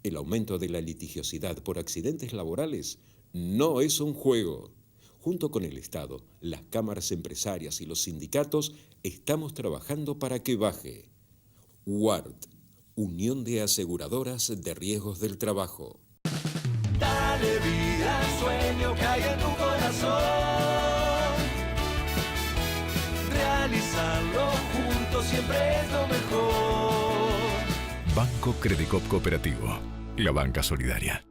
El aumento de la litigiosidad por accidentes laborales no es un juego. Junto con el Estado, las cámaras empresarias y los sindicatos estamos trabajando para que baje. UART, Unión de Aseguradoras de Riesgos del Trabajo. Dale vida al sueño que hay en tu corazón. Realizarlo juntos siempre es lo mejor. Banco Credicop Cooperativo, la banca solidaria.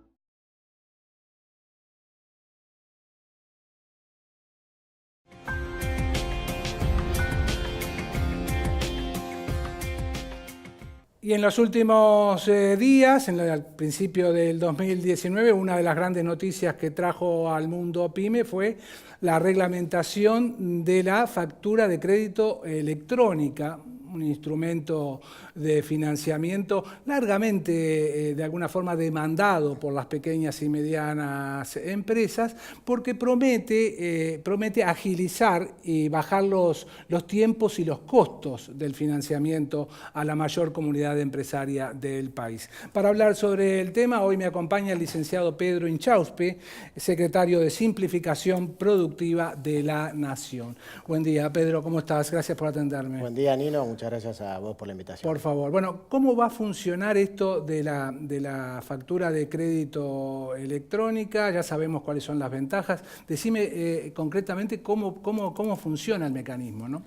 Y en los últimos días, al principio del 2019, una de las grandes noticias que trajo al mundo PYME fue la reglamentación de la factura de crédito electrónica, un instrumento de financiamiento largamente, de alguna forma, demandado por las pequeñas y medianas empresas, porque promete agilizar y bajar los tiempos y los costos del financiamiento a la mayor comunidad empresaria del país. Para hablar sobre el tema, hoy me acompaña el licenciado Pedro Inchauspe, secretario de Simplificación Productiva de la Nación. Buen día, Pedro, ¿cómo estás? Gracias por atenderme. Buen día, Nino. Muchas gracias a vos por la invitación. Por favor. Bueno, ¿cómo va a funcionar esto de la factura de crédito electrónica? Ya sabemos cuáles son las ventajas. Decime concretamente cómo funciona el mecanismo, ¿no?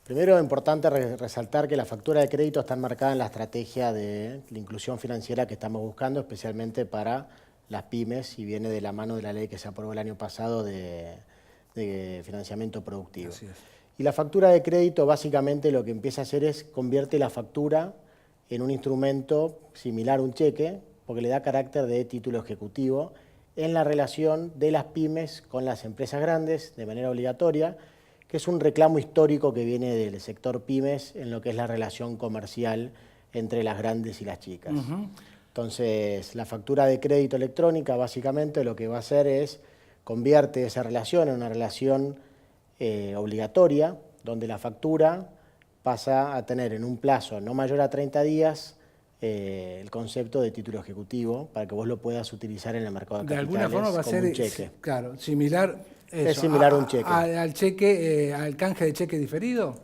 Primero, es importante resaltar que la factura de crédito está enmarcada en la estrategia de la inclusión financiera que estamos buscando, especialmente para las pymes, y viene de la mano de la ley que se aprobó el año pasado de financiamiento productivo. Así es. Y la factura de crédito básicamente lo que empieza a hacer es convierte la factura en un instrumento similar a un cheque, porque le da carácter de título ejecutivo en la relación de las pymes con las empresas grandes de manera obligatoria, que es un reclamo histórico que viene del sector pymes en lo que es la relación comercial entre las grandes y las chicas. Entonces, la factura de crédito electrónica básicamente lo que va a hacer es convierte esa relación en una relación obligatoria, donde la factura pasa a tener en un plazo no mayor a 30 días el concepto de título ejecutivo para que vos lo puedas utilizar en el mercado de capitales. De alguna forma va a ser un cheque. Claro, similar, es similar a un cheque. Al cheque, al canje de cheque diferido.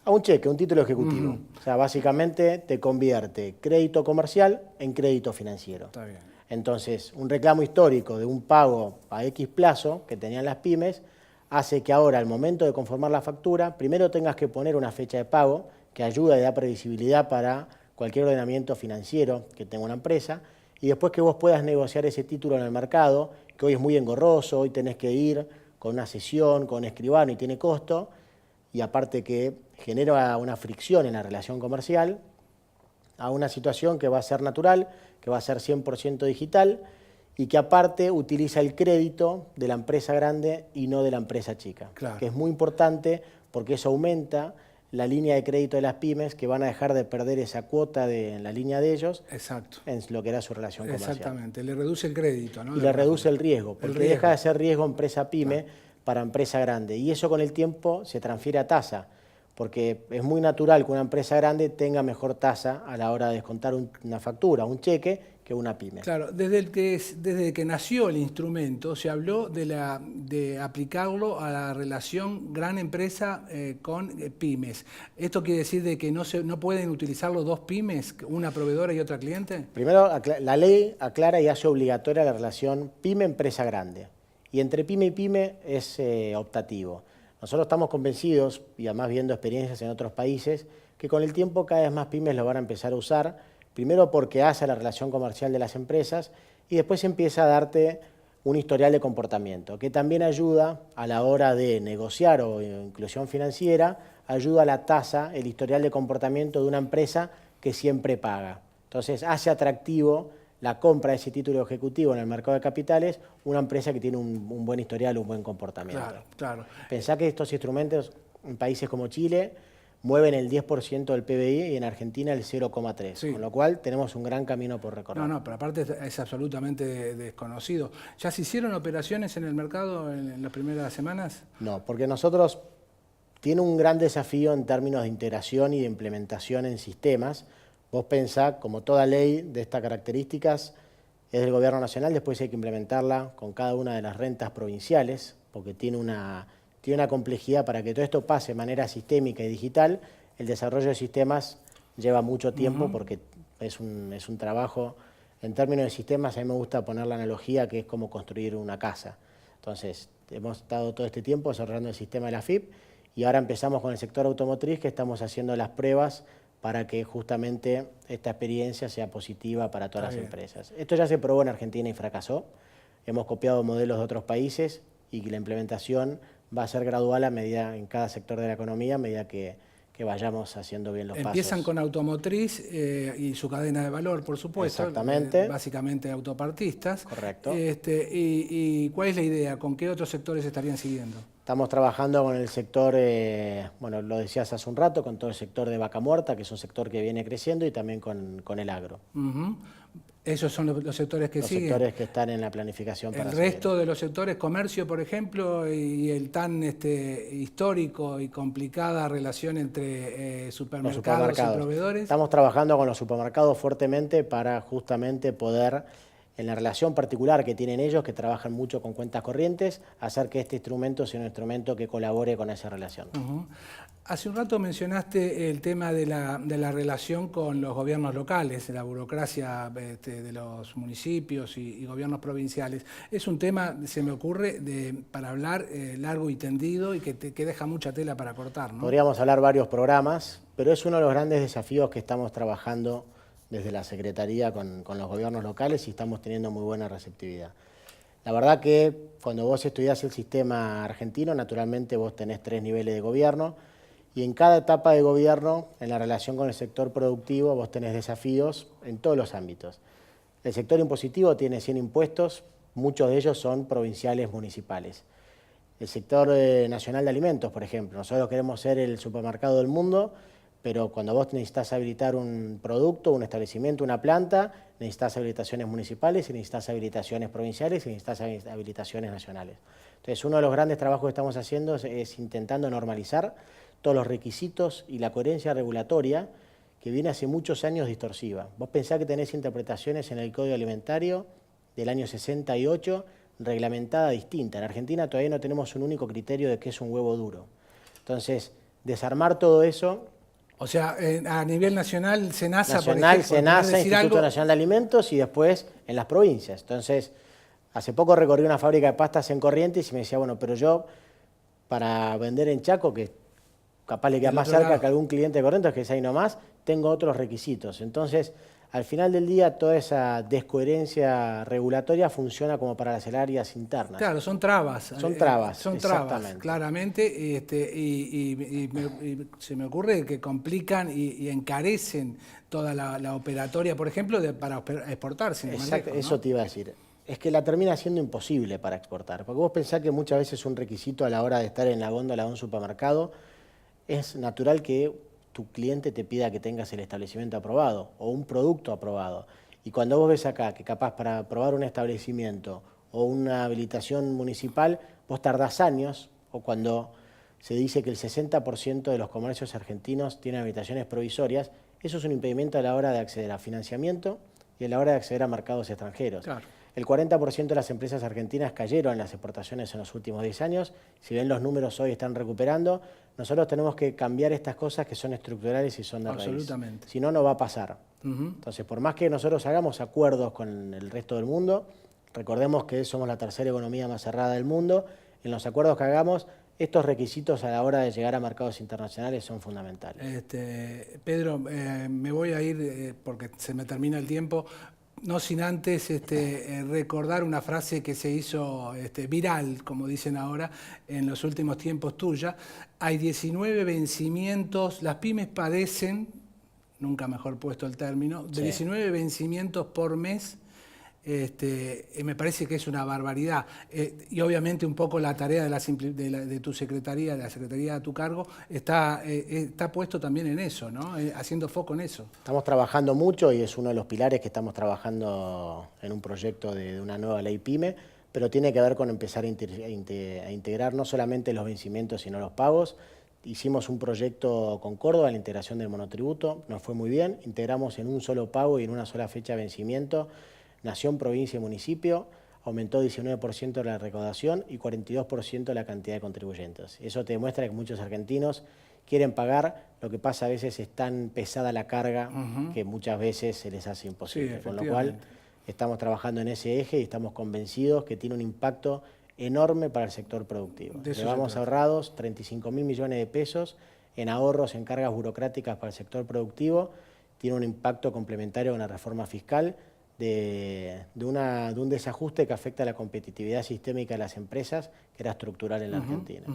A un cheque, un título ejecutivo. O sea, básicamente te convierte crédito comercial en crédito financiero. Está bien. Entonces, un reclamo histórico de un pago a X plazo que tenían las pymes hace que ahora, al momento de conformar la factura, primero tengas que poner una fecha de pago que ayuda y da previsibilidad para cualquier ordenamiento financiero que tenga una empresa, y después que vos puedas negociar ese título en el mercado, que hoy es muy engorroso, hoy tenés que ir con una sesión, con un escribano y tiene costo, y aparte que genera una fricción en la relación comercial, a una situación que va a ser natural, que va a ser 100% digital, y que aparte utiliza el crédito de la empresa grande y no de la empresa chica. Claro. Que es muy importante porque eso aumenta la línea de crédito de las pymes, que van a dejar de perder esa cuota en la línea de ellos. Exacto. En lo que era su relación comercial. Exactamente, le reduce el crédito, ¿no? Y le reduce el riesgo, porque deja de ser riesgo empresa pyme para empresa grande. Y eso con el tiempo se transfiere a tasa, porque es muy natural que una empresa grande tenga mejor tasa a la hora de descontar una factura, un cheque, que una pyme. Claro, desde que nació el instrumento se habló de aplicarlo a la relación gran empresa con pymes. ¿Esto quiere decir de que no pueden utilizarlo dos pymes, una proveedora y otra cliente? Primero, la ley aclara y hace obligatoria la relación pyme-empresa grande. Y entre pyme y pyme es optativo. Nosotros estamos convencidos, y además viendo experiencias en otros países, que con el tiempo cada vez más pymes lo van a empezar a usar. Primero porque hace la relación comercial de las empresas y después empieza a darte un historial de comportamiento, que también ayuda a la hora de negociar o inclusión financiera, ayuda a la tasa, el historial de comportamiento de una empresa que siempre paga. Entonces hace atractivo la compra de ese título ejecutivo en el mercado de capitales, una empresa que tiene un buen historial, un buen comportamiento. Claro, claro. Pensá que estos instrumentos en países como Chile mueven el 10% del PBI y en Argentina el 0,3%, Sí. con lo cual tenemos un gran camino por recorrer. No, pero aparte es absolutamente desconocido. ¿Ya se hicieron operaciones en el mercado en las primeras semanas? No, porque nosotros tiene un gran desafío en términos de integración y de implementación en sistemas, Vos pensá, como toda ley de estas características, es del gobierno nacional, después hay que implementarla con cada una de las rentas provinciales, porque tiene una complejidad para que todo esto pase de manera sistémica y digital. El desarrollo de sistemas lleva mucho tiempo porque es un trabajo. En términos de sistemas, a mí me gusta poner la analogía que es como construir una casa. Entonces, hemos estado todo este tiempo desarrollando el sistema de la FIP y ahora empezamos con el sector automotriz, que estamos haciendo las pruebas para que justamente esta experiencia sea positiva para todas las empresas. Esto ya se probó en Argentina y fracasó. Hemos copiado modelos de otros países y la implementación va a ser gradual a medida en cada sector de la economía, a medida que vayamos haciendo bien los pasos. Empiezan con automotriz y su cadena de valor, por supuesto. Exactamente. Básicamente autopartistas. Correcto. ¿Y cuál es la idea? ¿Con qué otros sectores estarían siguiendo? Estamos trabajando con el sector, bueno, lo decías hace un rato, con todo el sector de vaca muerta, que es un sector que viene creciendo, y también con el agro. Esos son los sectores que siguen. Los sectores que están en la planificación para El resto de los sectores, comercio, por ejemplo, y el tan histórico y complicada relación entre supermercados y proveedores. Estamos trabajando con los supermercados fuertemente para justamente poder, en la relación particular que tienen ellos, que trabajan mucho con cuentas corrientes, hacer que este instrumento sea un instrumento que colabore con esa relación. Hace un rato mencionaste el tema de la relación con los gobiernos locales, la burocracia de los municipios y gobiernos provinciales. Es un tema, se me ocurre, para hablar largo y tendido y que deja mucha tela para cortar, ¿no? Podríamos hablar varios programas, pero es uno de los grandes desafíos que estamos trabajando desde la Secretaría con los gobiernos locales y estamos teniendo muy buena receptividad. La verdad que cuando vos estudiás el sistema argentino, naturalmente vos tenés 3 niveles de gobierno, y en cada etapa de gobierno, en la relación con el sector productivo, vos tenés desafíos en todos los ámbitos. El sector impositivo tiene 100 impuestos, muchos de ellos son provinciales, municipales. El sector nacional de alimentos, por ejemplo, nosotros queremos ser el supermercado del mundo, pero cuando vos necesitas habilitar un producto, un establecimiento, una planta, necesitas habilitaciones municipales, y necesitas habilitaciones provinciales y necesitas habilitaciones nacionales. Entonces, uno de los grandes trabajos que estamos haciendo es intentando normalizar todos los requisitos y la coherencia regulatoria que viene hace muchos años distorsiva. Vos pensás que tenés interpretaciones en el Código Alimentario del año 68 reglamentada distinta. En Argentina todavía no tenemos un único criterio de qué es un huevo duro. Entonces, desarmar todo eso. O sea, a nivel nacional, SENASA, Instituto Nacional de Alimentos, y después en las provincias. Entonces, hace poco recorrí una fábrica de pastas en Corrientes y me decía, bueno, pero yo, para vender en Chaco, que capaz le queda más cerca que algún cliente de Corrientes, que es ahí nomás, tengo otros requisitos. Entonces, al final del día, toda esa descoherencia regulatoria funciona como para las áreas internas. Claro, son trabas. Son trabas, exactamente. Claramente, y se me ocurre que complican y encarecen toda la operatoria, por ejemplo, para exportar. Exacto, eso te iba a decir. Es que la termina siendo imposible para exportar. Porque vos pensás que muchas veces un requisito a la hora de estar en la góndola de un supermercado es natural que tu cliente te pida que tengas el establecimiento aprobado o un producto aprobado. Y cuando vos ves acá que capaz para aprobar un establecimiento o una habilitación municipal, vos tardás años, o cuando se dice que el 60% de los comercios argentinos tienen habilitaciones provisorias, eso es un impedimento a la hora de acceder a financiamiento y a la hora de acceder a mercados extranjeros. Claro. El 40% de las empresas argentinas cayeron en las exportaciones en los últimos 10 años. Si bien los números hoy están recuperando, nosotros tenemos que cambiar estas cosas que son estructurales y son de raíz. Absolutamente. Si no, no va a pasar. Entonces, por más que nosotros hagamos acuerdos con el resto del mundo, recordemos que somos la tercera economía más cerrada del mundo, en los acuerdos que hagamos, estos requisitos a la hora de llegar a mercados internacionales son fundamentales. Pedro, me voy a ir porque se me termina el tiempo. No sin antes recordar una frase que se hizo viral, como dicen ahora, en los últimos tiempos tuya. Hay 19 vencimientos, las pymes padecen, nunca mejor puesto el término, de 19 vencimientos por mes. Me parece que es una barbaridad. Y obviamente un poco la tarea de tu secretaría, de la secretaría a tu cargo, está puesto también en eso, ¿no? Haciendo foco en eso. Estamos trabajando mucho y es uno de los pilares que estamos trabajando en un proyecto de una nueva ley PYME, pero tiene que ver con empezar a integrar no solamente los vencimientos, sino los pagos. hicimos un proyecto con Córdoba, la integración del monotributo, nos fue muy bien, integramos en un solo pago y en una sola fecha de vencimiento nación, provincia y municipio, aumentó 19% la recaudación y 42% la cantidad de contribuyentes. Eso te demuestra que muchos argentinos quieren pagar, lo que pasa a veces es tan pesada la carga que muchas veces se les hace imposible, Sí, con lo cual estamos trabajando en ese eje y estamos convencidos que tiene un impacto enorme para el sector productivo. Llevamos ahorrados 35.000 millones de pesos en ahorros en cargas burocráticas para el sector productivo, tiene un impacto complementario con la reforma fiscal de un desajuste que afecta a la competitividad sistémica de las empresas, que era estructural en la Argentina.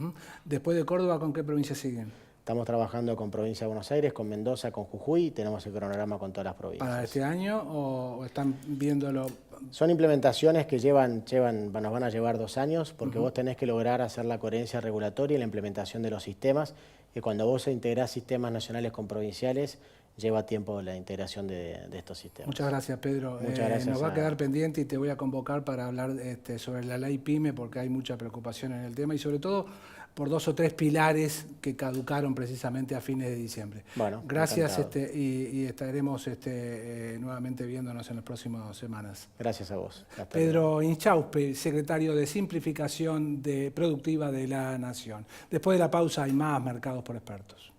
Después de Córdoba, ¿con qué provincias siguen? Estamos trabajando con Provincia de Buenos Aires, con Mendoza, con Jujuy y tenemos el cronograma con todas las provincias. ¿Para este año o están viéndolo? Son implementaciones que nos van a llevar 2 años porque vos tenés que lograr hacer la coherencia regulatoria y la implementación de los sistemas, que cuando vos integrás sistemas nacionales con provinciales, lleva tiempo la integración de estos sistemas. Muchas gracias, Pedro. Muchas gracias. Nos va a quedar pendiente y te voy a convocar para hablar sobre la ley PYME porque hay mucha preocupación en el tema y sobre todo por 2 o 3 pilares que caducaron precisamente a fines de diciembre. Bueno, gracias y estaremos nuevamente viéndonos en las próximas semanas. Gracias a vos. Pedro Inchauspe, secretario de Simplificación Productiva de la Nación. Después de la pausa hay más Mercados por Expertos.